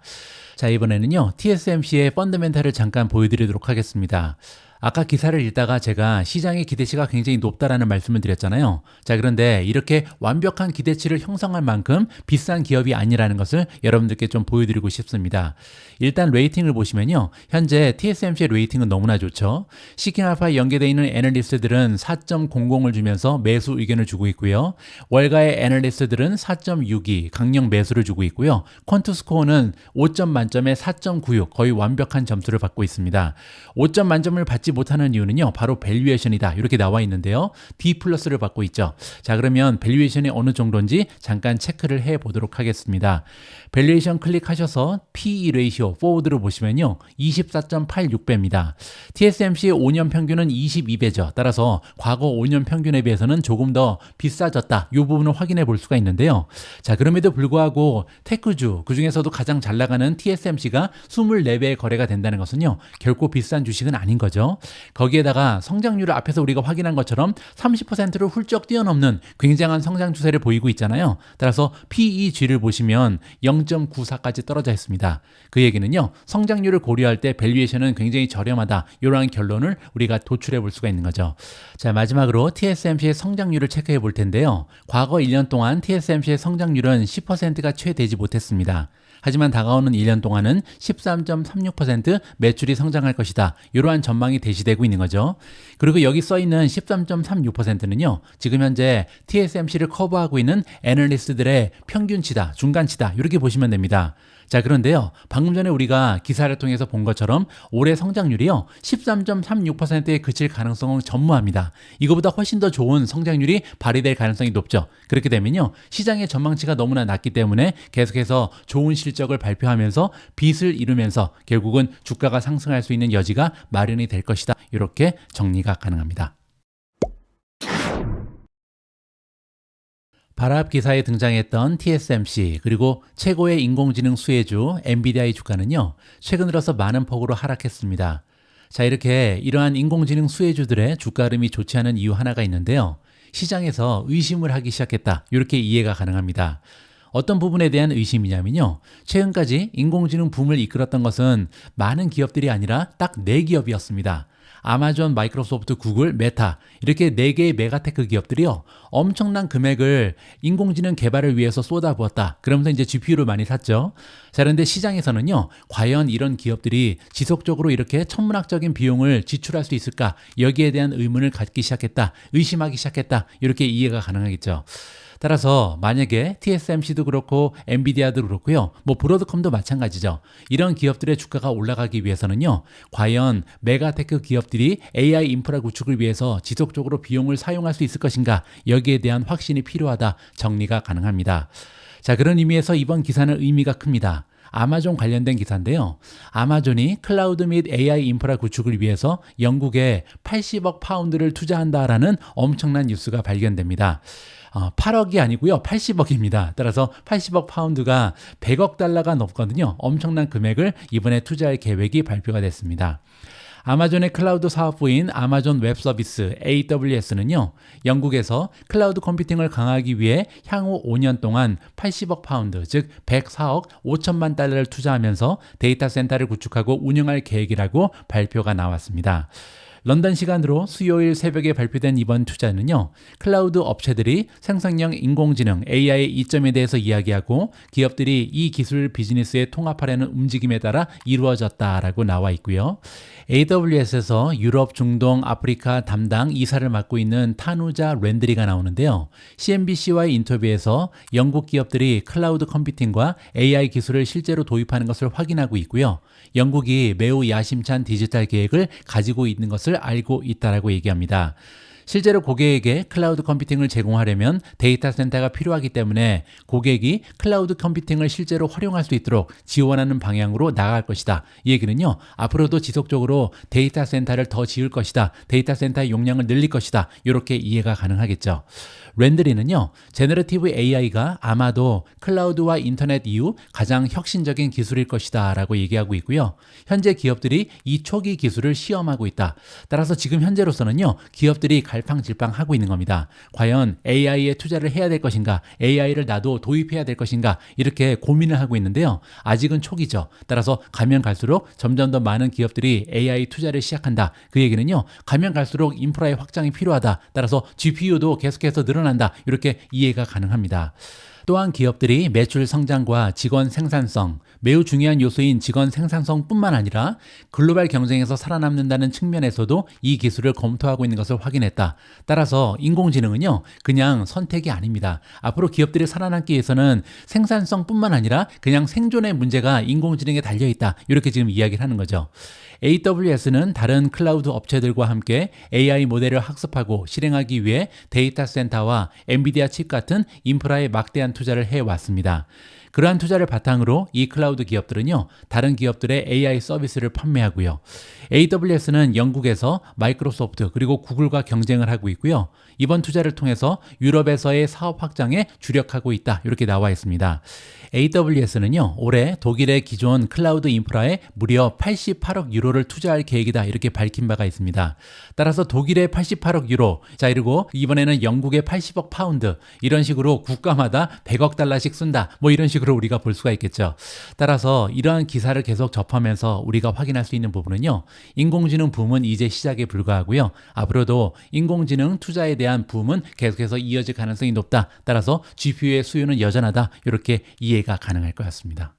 자, 이번에는요, TSMC의 펀더멘탈을 잠깐 보여드리도록 하겠습니다. 아까 기사를 읽다가 제가 시장의 기대치가 굉장히 높다라는 말씀을 드렸잖아요. 자, 그런데 이렇게 완벽한 기대치를 형성할 만큼 비싼 기업이 아니라는 것을 여러분들께 좀 보여드리고 싶습니다. 일단 레이팅을 보시면요, 현재 TSMC의 레이팅은 너무나 좋죠. 시킹알파에 연계되어 있는 애널리스트들은 4.00을 주면서 매수 의견을 주고 있고요. 월가의 애널리스트들은 4.62 강력 매수를 주고 있고요. 퀀투스코어는 5점 만점에 4.96 거의 완벽한 점수를 받고 있습니다. 5점 만점을 받지 못하는 이유는요, 바로 밸류에이션이다. 이렇게 나와 있는데요. D 플러스를 받고 있죠. 자, 그러면 밸류에이션이 어느 정도인지 잠깐 체크를 해 보도록 하겠습니다. 밸류에이션 클릭하셔서 PE 레이시오 포워드로 보시면요, 24.86배입니다. TSMC의 5년 평균은 22배죠. 따라서 과거 5년 평균에 비해서는 조금 더 비싸졌다. 이 부분을 확인해 볼 수가 있는데요. 자, 그럼에도 불구하고 테크주, 그 중에서도 가장 잘 나가는 TSMC가 24배의 거래가 된다는 것은요, 결코 비싼 주식은 아닌 거죠. 거기에다가 성장률을 앞에서 우리가 확인한 것처럼 30%를 훌쩍 뛰어넘는 굉장한 성장 추세를 보이고 있잖아요. 따라서 PEG를 보시면 0.94까지 떨어져 있습니다. 그 얘기는요, 성장률을 고려할 때 밸류에이션은 굉장히 저렴하다. 이러한 결론을 우리가 도출해 볼 수가 있는 거죠. 자, 마지막으로 TSMC의 성장률을 체크해 볼 텐데요. 과거 1년 동안 TSMC의 성장률은 10%가 채 되지 못했습니다. 하지만 다가오는 1년 동안은 13.36% 매출이 성장할 것이다. 이러한 전망이 대시되고 있는 거죠. 그리고 여기 써있는 13.36%는요. 지금 현재 TSMC를 커버하고 있는 애널리스트들의 평균치다, 중간치다. 이렇게 보시면 됩니다. 자, 그런데요, 방금 전에 우리가 기사를 통해서 본 것처럼 올해 성장률이요, 13.36%에 그칠 가능성은 전무합니다. 이거보다 훨씬 더 좋은 성장률이 발휘될 가능성이 높죠. 그렇게 되면요, 시장의 전망치가 너무나 낮기 때문에 계속해서 좋은 실적을 발표하면서 빚을 이루면서 결국은 주가가 상승할 수 있는 여지가 마련이 될 것이다. 이렇게 정리가 가능합니다. 발합 기사에 등장했던 TSMC 그리고 최고의 인공지능 수혜주 엔비디아의 주가는요, 최근 들어서 많은 폭으로 하락했습니다. 자, 이렇게 이러한 인공지능 수혜주들의 주가 흐름이 좋지 않은 이유 하나가 있는데요. 시장에서 의심을 하기 시작했다. 이렇게 이해가 가능합니다. 어떤 부분에 대한 의심이냐면요, 최근까지 인공지능 붐을 이끌었던 것은 많은 기업들이 아니라 딱 4기업이었습니다. 아마존, 마이크로소프트, 구글, 메타 이렇게 4개의 메가테크 기업들이요, 엄청난 금액을 인공지능 개발을 위해서 쏟아부었다. 그러면서 이제 GPU를 많이 샀죠. 자, 그런데 시장에서는요, 과연 이런 기업들이 지속적으로 이렇게 천문학적인 비용을 지출할 수 있을까? 여기에 대한 의문을 갖기 시작했다. 의심하기 시작했다. 이렇게 이해가 가능하겠죠. 따라서 만약에 TSMC도 그렇고 엔비디아도 그렇고요. 뭐 브로드컴도 마찬가지죠. 이런 기업들의 주가가 올라가기 위해서는요. 과연 메가테크 기업들이 AI 인프라 구축을 위해서 지속적으로 비용을 사용할 수 있을 것인가? 여기에 대한 확신이 필요하다. 정리가 가능합니다. 자, 그런 의미에서 이번 기사는 의미가 큽니다. 아마존 관련된 기사인데요. 아마존이 클라우드 및 AI 인프라 구축을 위해서 영국에 80억 파운드를 투자한다라는 엄청난 뉴스가 발견됩니다. 8억이 아니고요. 80억입니다. 따라서 80억 파운드가 100억 달러가 넘거든요. 엄청난 금액을 이번에 투자할 계획이 발표가 됐습니다. 아마존의 클라우드 사업부인 아마존 웹 서비스 AWS는요, 영국에서 클라우드 컴퓨팅을 강화하기 위해 향후 5년 동안 80억 파운드, 즉 104억 5천만 달러를 투자하면서 데이터 센터를 구축하고 운영할 계획이라고 발표가 나왔습니다. 런던 시간으로 수요일 새벽에 발표된 이번 투자는요, 클라우드 업체들이 생성형 인공지능 AI의 이점에 대해서 이야기하고 기업들이 이 기술 비즈니스에 통합하려는 움직임에 따라 이루어졌다라고 나와 있고요. AWS에서 유럽, 중동, 아프리카 담당 이사를 맡고 있는 타누자 랜드리가 나오는데요. CNBC와의 인터뷰에서 영국 기업들이 클라우드 컴퓨팅과 AI 기술을 실제로 도입하는 것을 확인하고 있고요. 영국이 매우 야심찬 디지털 계획을 가지고 있는 것을 알고 있다라고 얘기합니다. 실제로 고객에게 클라우드 컴퓨팅을 제공하려면 데이터 센터가 필요하기 때문에 고객이 클라우드 컴퓨팅을 실제로 활용할 수 있도록 지원하는 방향으로 나아갈 것이다. 이 얘기는요, 앞으로도 지속적으로 데이터 센터를 더 지을 것이다. 데이터 센터의 용량을 늘릴 것이다. 이렇게 이해가 가능하겠죠. 랜드리는요, 제너러티브 AI가 아마도 클라우드와 인터넷 이후 가장 혁신적인 기술일 것이다 라고 얘기하고 있고요. 현재 기업들이 이 초기 기술을 시험하고 있다. 따라서 지금 현재로서는요, 기업들이 갈팡질팡하고 있는 겁니다. 과연 AI에 투자를 해야 될 것인가, AI를 나도 도입해야 될 것인가, 이렇게 고민을 하고 있는데요. 아직은 초기죠. 따라서 가면 갈수록 점점 더 많은 기업들이 AI 투자를 시작한다. 그 얘기는요, 가면 갈수록 인프라의 확장이 필요하다. 따라서 GPU도 계속해서 늘어난다. 이렇게 이해가 가능합니다. 또한 기업들이 매출 성장과 직원 생산성, 매우 중요한 요소인 직원 생산성뿐만 아니라 글로벌 경쟁에서 살아남는다는 측면에서도 이 기술을 검토하고 있는 것을 확인했다. 따라서 인공지능은요, 그냥 선택이 아닙니다. 앞으로 기업들이 살아남기 위해서는 생산성뿐만 아니라 그냥 생존의 문제가 인공지능에 달려있다. 이렇게 지금 이야기를 하는 거죠. AWS는 다른 클라우드 업체들과 함께 AI 모델을 학습하고 실행하기 위해 데이터 센터와 엔비디아 칩 같은 인프라에 막대한 투자를 해왔습니다. 그러한 투자를 바탕으로 이 클라우드 기업들은요, 다른 기업들의 AI 서비스를 판매하고요. AWS는 영국에서 마이크로소프트 그리고 구글과 경쟁을 하고 있고요. 이번 투자를 통해서 유럽에서의 사업 확장에 주력하고 있다. 이렇게 나와 있습니다. AWS는요, 올해 독일의 기존 클라우드 인프라에 무려 88억 유로를 투자할 계획이다. 이렇게 밝힌 바가 있습니다. 따라서 독일의 88억 유로, 자, 그리고 이번에는 영국의 80억 파운드, 이런 식으로 국가마다 100억 달러씩 쓴다. 뭐 이런 식으로 우리가 볼 수가 있겠죠. 따라서 이러한 기사를 계속 접하면서 우리가 확인할 수 있는 부분은요, 인공지능 붐은 이제 시작에 불과하고요. 앞으로도 인공지능 투자에 대한 붐은 계속해서 이어질 가능성이 높다. 따라서 GPU의 수요는 여전하다. 이렇게 이해가 가능할 것 같습니다.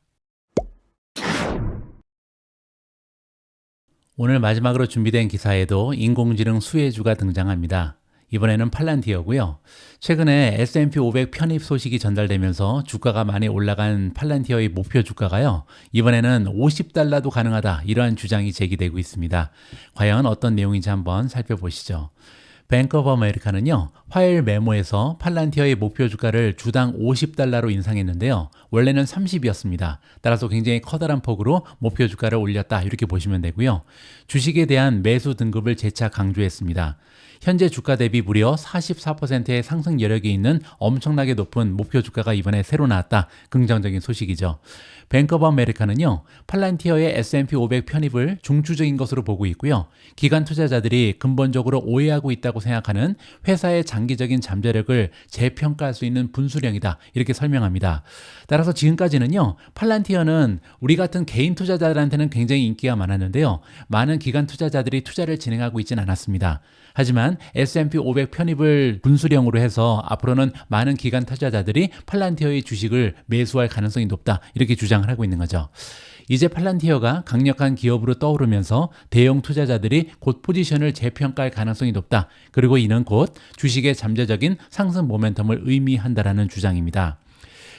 오늘 마지막으로 준비된 기사에도 인공지능 수혜주가 등장합니다. 이번에는 팔란티어고요. 최근에 S&P 500 편입 소식이 전달되면서 주가가 많이 올라간 팔란티어의 목표 주가가요, 이번에는 50달러도 가능하다, 이러한 주장이 제기되고 있습니다. 과연 어떤 내용인지 한번 살펴보시죠. 뱅크 오브 아메리카는요, 화요일 메모에서 팔란티어의 목표 주가를 주당 50달러로 인상했는데요. 원래는 30이었습니다. 따라서 굉장히 커다란 폭으로 목표 주가를 올렸다, 이렇게 보시면 되고요. 주식에 대한 매수 등급을 재차 강조했습니다. 현재 주가 대비 무려 44%의 상승 여력이 있는 엄청나게 높은 목표 주가가 이번에 새로 나왔다. 긍정적인 소식이죠. 뱅크 오브 아메리카는요, 팔란티어의 S&P 500 편입을 중추적인 것으로 보고 있고요. 기관 투자자들이 근본적으로 오해하고 있다고 생각하는 회사의 장기적인 잠재력을 재평가할 수 있는 분수령이다. 이렇게 설명합니다. 따라서 지금까지는요, 팔란티어는 우리 같은 개인 투자자들한테는 굉장히 인기가 많았는데요. 많은 기관 투자자들이 투자를 진행하고 있지는 않았습니다. 하지만 S&P 500 편입을 분수령으로 해서 앞으로는 많은 기관 투자자들이 팔란티어의 주식을 매수할 가능성이 높다. 이렇게 주장을 하고 있는 거죠. 이제 팔란티어가 강력한 기업으로 떠오르면서 대형 투자자들이 곧 포지션을 재평가할 가능성이 높다. 그리고 이는 곧 주식의 잠재적인 상승 모멘텀을 의미한다라는 주장입니다.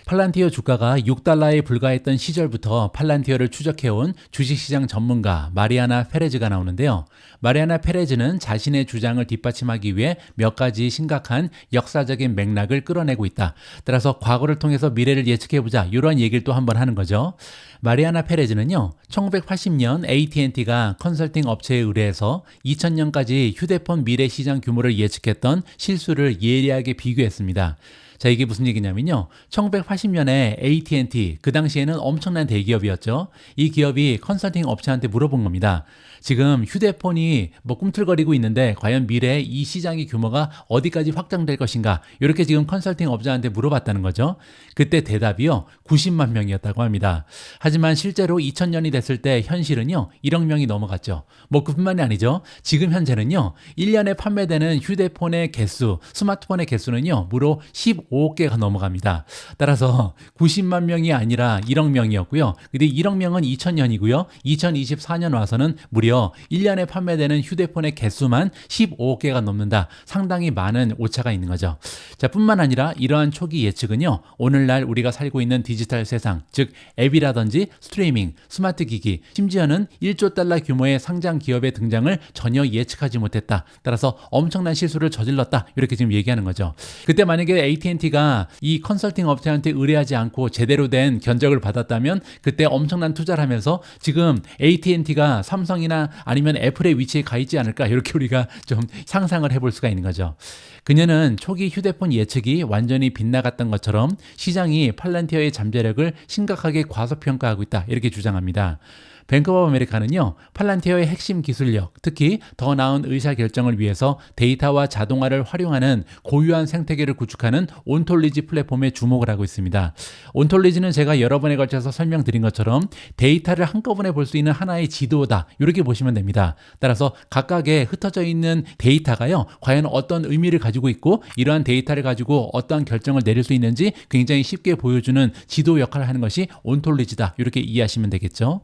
팔란티어 주가가 6달러에 불과했던 시절부터 팔란티어를 추적해온 주식시장 전문가 마리아나 페레즈가 나오는데요. 마리아나 페레즈는 자신의 주장을 뒷받침하기 위해 몇 가지 심각한 역사적인 맥락을 끌어내고 있다. 따라서 과거를 통해서 미래를 예측해보자, 이런 얘기를 또 한번 하는 거죠. 마리아나 페레즈는요, 1980년 AT&T가 컨설팅 업체에 의뢰해서 2000년까지 휴대폰 미래 시장 규모를 예측했던 실수를 예리하게 비교했습니다. 자, 이게 무슨 얘기냐면요. 1980년에 AT&T, 그 당시에는 엄청난 대기업이었죠. 이 기업이 컨설팅 업체한테 물어본 겁니다. 지금 휴대폰이 꿈틀거리고 있는데 과연 미래에 이 시장의 규모가 어디까지 확장될 것인가? 이렇게 지금 컨설팅 업자한테 물어봤다는 거죠. 그때 대답이요, 90만 명이었다고 합니다. 하지만 실제로 2000년이 됐을 때 현실은요, 1억 명이 넘어갔죠. 그뿐만이 아니죠. 지금 현재는요, 1년에 판매되는 휴대폰의 개수, 스마트폰의 개수는요, 무려 15억 개가 넘어갑니다. 따라서 90만 명이 아니라 1억 명이었고요. 근데 1억 명은 2000년이고요. 2024년 와서는 무려 1년에 판매되는 휴대폰의 개수만 15억 개가 넘는다. 상당히 많은 오차가 있는 거죠. 자, 뿐만 아니라 이러한 초기 예측은요, 오늘날 우리가 살고 있는 디지털 세상, 즉 앱이라든지 스트리밍, 스마트 기기, 심지어는 1조 달러 규모의 상장 기업의 등장을 전혀 예측하지 못했다. 따라서 엄청난 실수를 저질렀다. 이렇게 지금 얘기하는 거죠. 그때 만약에 AT&T가 이 컨설팅 업체한테 의뢰하지 않고 제대로 된 견적을 받았다면 그때 엄청난 투자를 하면서 지금 AT&T가 삼성이나 아니면 애플의 위치에 가 있지 않을까, 이렇게 우리가 좀 상상을 해볼 수가 있는 거죠. 그녀는 초기 휴대폰 예측이 완전히 빗나갔던 것처럼 시장이 팔란티어의 잠재력을 심각하게 과소평가하고 있다, 이렇게 주장합니다. 뱅크 오브 아메리카는요, 팔란티어의 핵심 기술력, 특히 더 나은 의사결정을 위해서 데이터와 자동화를 활용하는 고유한 생태계를 구축하는 온톨리지 플랫폼에 주목을 하고 있습니다. 온톨리지는 제가 여러 번에 걸쳐서 설명드린 것처럼 데이터를 한꺼번에 볼 수 있는 하나의 지도다, 이렇게 보시면 됩니다. 따라서 각각의 흩어져 있는 데이터가요, 과연 어떤 의미를 가지고 있고 이러한 데이터를 가지고 어떠한 결정을 내릴 수 있는지 굉장히 쉽게 보여주는 지도 역할을 하는 것이 온톨리지다, 이렇게 이해하시면 되겠죠.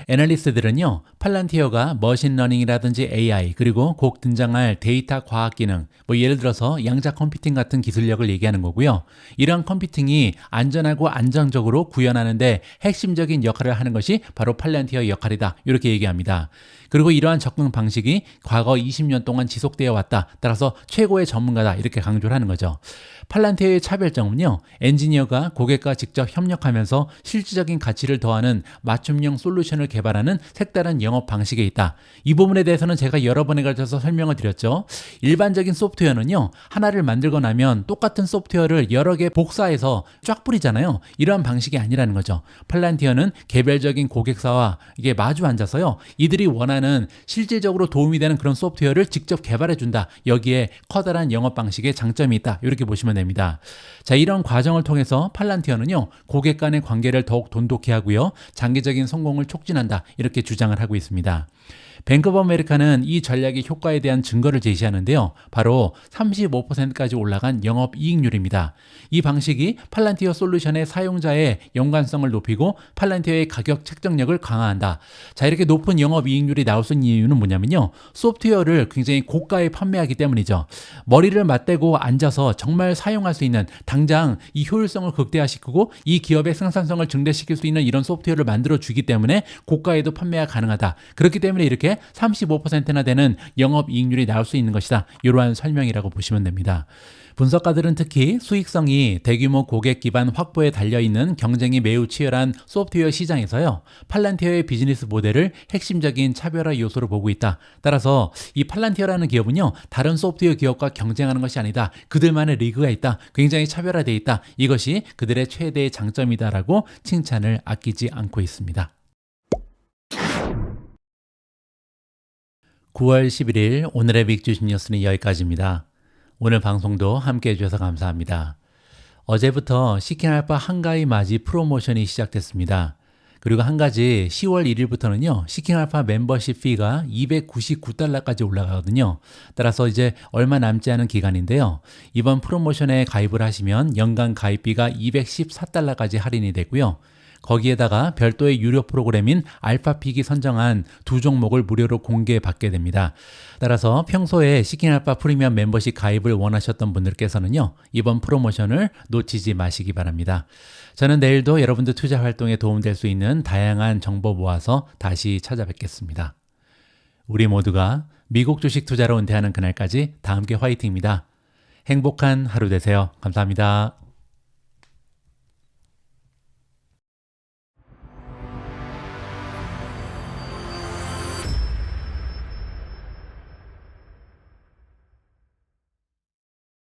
애널리스트들은요, 팔란티어가 머신러닝이라든지 AI, 그리고 곧 등장할 데이터 과학 기능, 예를 들어서 양자 컴퓨팅 같은 기술력을 얘기하는 거고요. 이러한 컴퓨팅이 안전하고 안정적으로 구현하는데 핵심적인 역할을 하는 것이 바로 팔란티어의 역할이다, 이렇게 얘기합니다. 그리고 이러한 접근 방식이 과거 20년 동안 지속되어 왔다. 따라서 최고의 전문가다, 이렇게 강조를 하는 거죠. 팔란티어의 차별점은요, 엔지니어가 고객과 직접 협력하면서 실질적인 가치를 더하는 맞춤형 솔루션을 개발하는 색다른 영업 방식에 있다. 이 부분에 대해서는 제가 여러 번에 걸쳐서 설명을 드렸죠. 일반적인 소프트웨어는요, 하나를 만들고 나면 똑같은 소프트웨어를 여러 개 복사해서 쫙 뿌리잖아요. 이러한 방식이 아니라는 거죠. 팔란티어는 개별적인 고객사와 이게 마주 앉아서요, 이들이 원하는 실질적으로 도움이 되는 그런 소프트웨어를 직접 개발해 준다. 여기에 커다란 영업 방식의 장점이 있다, 이렇게 보시면 됩니다. 자, 이런 과정을 통해서 팔란티어는요, 고객 간의 관계를 더욱 돈독히 하고요, 장기적인 성공을 촉진한다, 이렇게 주장을 하고 있습니다. 뱅크 오브 아메리카는 이 전략의 효과에 대한 증거를 제시하는데요, 바로 35%까지 올라간 영업이익률입니다. 이 방식이 팔란티어 솔루션의 사용자의 연관성을 높이고 팔란티어의 가격 책정력을 강화한다. 자, 이렇게 높은 영업이익률이 나올 수 있는 이유는 뭐냐면요, 소프트웨어를 굉장히 고가에 판매하기 때문이죠. 머리를 맞대고 앉아서 정말 사용할 수 있는, 당장 이 효율성을 극대화시키고 이 기업의 생산성을 증대시킬 수 있는 이런 소프트웨어를 만들어주기 때문에 고가에도 판매가 가능하다. 그렇기 때문에 이렇게 35%나 되는 영업이익률이 나올 수 있는 것이다. 이러한 설명이라고 보시면 됩니다. 분석가들은 특히 수익성이 대규모 고객 기반 확보에 달려있는 경쟁이 매우 치열한 소프트웨어 시장에서요, 팔란티어의 비즈니스 모델을 핵심적인 차별화 요소로 보고 있다. 따라서 이 팔란티어라는 기업은요, 다른 소프트웨어 기업과 경쟁하는 것이 아니다. 그들만의 리그가 있다. 굉장히 차별화되어 있다. 이것이 그들의 최대의 장점이다라고 칭찬을 아끼지 않고 있습니다. 9월 11일 오늘의 빅주식 뉴스는 여기까지입니다. 오늘 방송도 함께 해주셔서 감사합니다. 어제부터 시킹알파 한가위 맞이 프로모션이 시작됐습니다. 그리고 한 가지 10월 1일부터는요, 시킹알파 멤버십 피가 299달러까지 올라가거든요. 따라서 이제 얼마 남지 않은 기간인데요. 이번 프로모션에 가입을 하시면 연간 가입비가 214달러까지 할인이 되고요. 거기에다가 별도의 유료 프로그램인 알파픽이 선정한 두 종목을 무료로 공개받게 됩니다. 따라서 평소에 시킨알파 프리미엄 멤버십 가입을 원하셨던 분들께서는요, 이번 프로모션을 놓치지 마시기 바랍니다. 저는 내일도 여러분들 투자 활동에 도움될 수 있는 다양한 정보 모아서 다시 찾아뵙겠습니다. 우리 모두가 미국 주식 투자로 은퇴하는 그날까지 다 함께 화이팅입니다. 행복한 하루 되세요. 감사합니다.